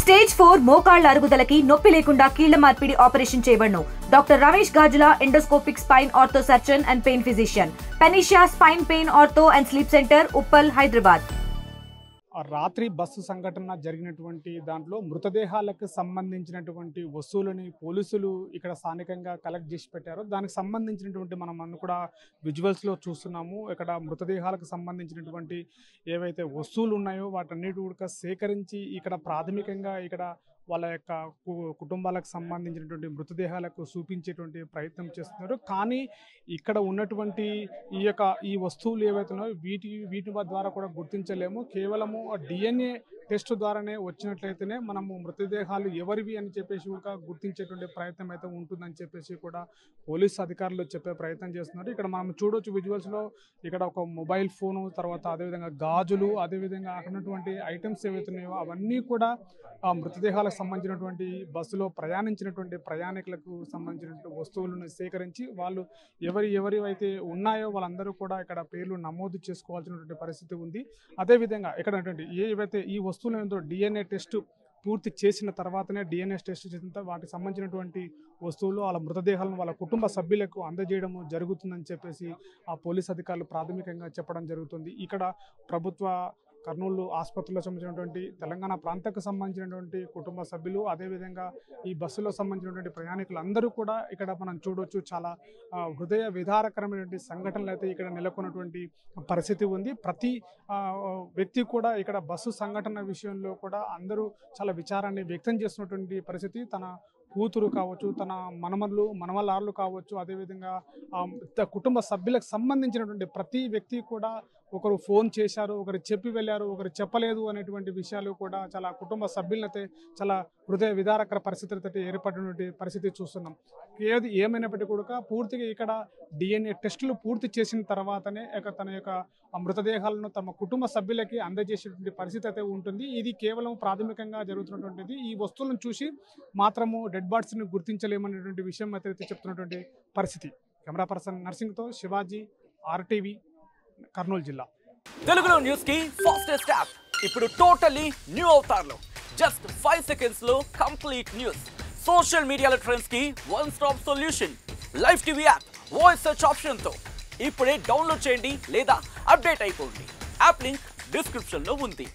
Stage 4 మోకాళ్ల అరుగుదలకి నొప్పి లేకుండా కీళ్ల మార్పిడి ఆపరేషన్ చేయబడును. Doctor Ramesh Gajula, endoscopic spine ortho surgeon and pain physician, పెనిషియా spine pain ortho and sleep centre, Uppal, Hyderabad. రాత్రి బస్సు సంఘటన జరిగినటువంటి దాంట్లో మృతదేహాలకు సంబంధించినటువంటి వస్తువులని పోలీసులు ఇక్కడ స్థానికంగా కలెక్ట్ చేసి పెట్టారు. దానికి సంబంధించినటువంటి మనం కూడా విజువల్స్లో చూస్తున్నాము. ఇక్కడ మృతదేహాలకు సంబంధించినటువంటి ఏవైతే వస్తువులు ఉన్నాయో వాటన్నిటి కూడా సేకరించి ఇక్కడ ప్రాథమికంగా ఇక్కడ వాళ్ళ యొక్క కుటుంబాలకు సంబంధించినటువంటి మృతదేహాలకు చూపించేటువంటి ప్రయత్నం చేస్తున్నారు. కానీ ఇక్కడ ఉన్నటువంటి ఈ వస్తువులు ఏవైతే ఉన్నాయో వీటి ద్వారా కూడా గుర్తించలేము. కేవలము DNA టెస్ట్ ద్వారానే వచ్చినట్లయితేనే మనము మృతదేహాలు ఎవరివి అని చెప్పేసి కూడా గుర్తించేటువంటి ప్రయత్నం అయితే ఉంటుందని చెప్పేసి కూడా పోలీసు అధికారులు చెప్పే ప్రయత్నం చేస్తున్నారు. ఇక్కడ మనం చూడొచ్చు విజువల్స్లో ఇక్కడ ఒక మొబైల్ ఫోను, తర్వాత అదేవిధంగా గాజులు, అదేవిధంగా అక్కడ ఉన్నటువంటి ఐటమ్స్ ఏవైతే ఉన్నాయో అవన్నీ కూడా ఆ మృతదేహాలకు సంబంధించినటువంటి బస్సులో ప్రయాణించినటువంటి ప్రయాణికులకు సంబంధించినటువంటి వస్తువులను సేకరించి వాళ్ళు ఎవరివైతే ఉన్నాయో వాళ్ళందరూ కూడా ఇక్కడ పేర్లు నమోదు చేసుకోవాల్సినటువంటి పరిస్థితి ఉంది. అదేవిధంగా ఇక్కడ ఏవైతే ఈ వస్తువులు DNA టెస్ట్ పూర్తి చేసిన తర్వాతనే DNA టెస్ట్ చేసిన వాటికి సంబంధించినటువంటి వస్తువులు వాళ్ళ మృతదేహాలను వాళ్ళ కుటుంబ సభ్యులకు అందజేయడం జరుగుతుందని చెప్పేసి ఆ పోలీస్ అధికారులు ప్రాథమికంగా చెప్పడం జరుగుతుంది. ఇక్కడ ప్రభుత్వ కర్నూలు ఆసుపత్రిలో సంబంధించినటువంటి తెలంగాణ ప్రాంతానికి సంబంధించినటువంటి కుటుంబ సభ్యులు, అదేవిధంగా ఈ బస్సులో సంబంధించినటువంటి ప్రయాణికులు అందరూ కూడా ఇక్కడ మనం చూడవచ్చు. చాలా హృదయ విదారకరమైనటువంటి సంఘటనలు అయితే ఇక్కడ నెలకొన్నటువంటి పరిస్థితి ఉంది. ప్రతి వ్యక్తి కూడా ఇక్కడ బస్సు సంఘటన విషయంలో కూడా అందరూ చాలా విచారాన్ని వ్యక్తం చేస్తున్నటువంటి పరిస్థితి. తన కూతురు కావచ్చు, తన మనమలార్లు కావచ్చు, అదేవిధంగా కుటుంబ సభ్యులకు సంబంధించినటువంటి ప్రతి వ్యక్తి కూడా ఒకరు ఫోన్ చేశారు, ఒకరు చెప్పి వెళ్ళారు, ఒకరు చెప్పలేదు అనేటువంటి విషయాలు కూడా చాలా కుటుంబ సభ్యులైతే చాలా హృదయ విదారకర పరిస్థితులతో ఏర్పడినటువంటి పరిస్థితి చూస్తున్నాం. ఏమైనప్పటికీ కూడా పూర్తిగా ఇక్కడ DNA టెస్టులు పూర్తి చేసిన తర్వాతనే తన యొక్క మృతదేహాలను తమ కుటుంబ సభ్యులకి అందజేసేటువంటి పరిస్థితి అయితే ఉంటుంది. ఇది కేవలం ప్రాథమికంగా జరుగుతున్నటువంటిది. ఈ వస్తువులను చూసి మాత్రము డెడ్ బాడీస్ని గుర్తించలేమనేటువంటి విషయం అయితే చెప్తున్నటువంటి పరిస్థితి. కెమెరా పర్సన్ నర్సింగ్తో శివాజీ, RTV, కర్నూలు జిల్లా. తెలుగులో న్యూస్ కి ఫాస్టెస్ట్ యాప్ ఇప్పుడు టోటల్లీ న్యూ అవతార్లో జస్ట్ 5 సెకండ్స్ లో కంప్లీట్ న్యూస్. సోషల్ మీడియాలో ట్రెండ్స్ కి one stop solution. Live TV app voice search option తో ఇప్పుడే డౌన్లోడ్ చేయండి లేదా అప్డేట్ అయిపోండి. యాప్ లింక్ డిస్క్రిప్షన్ లో ఉంది.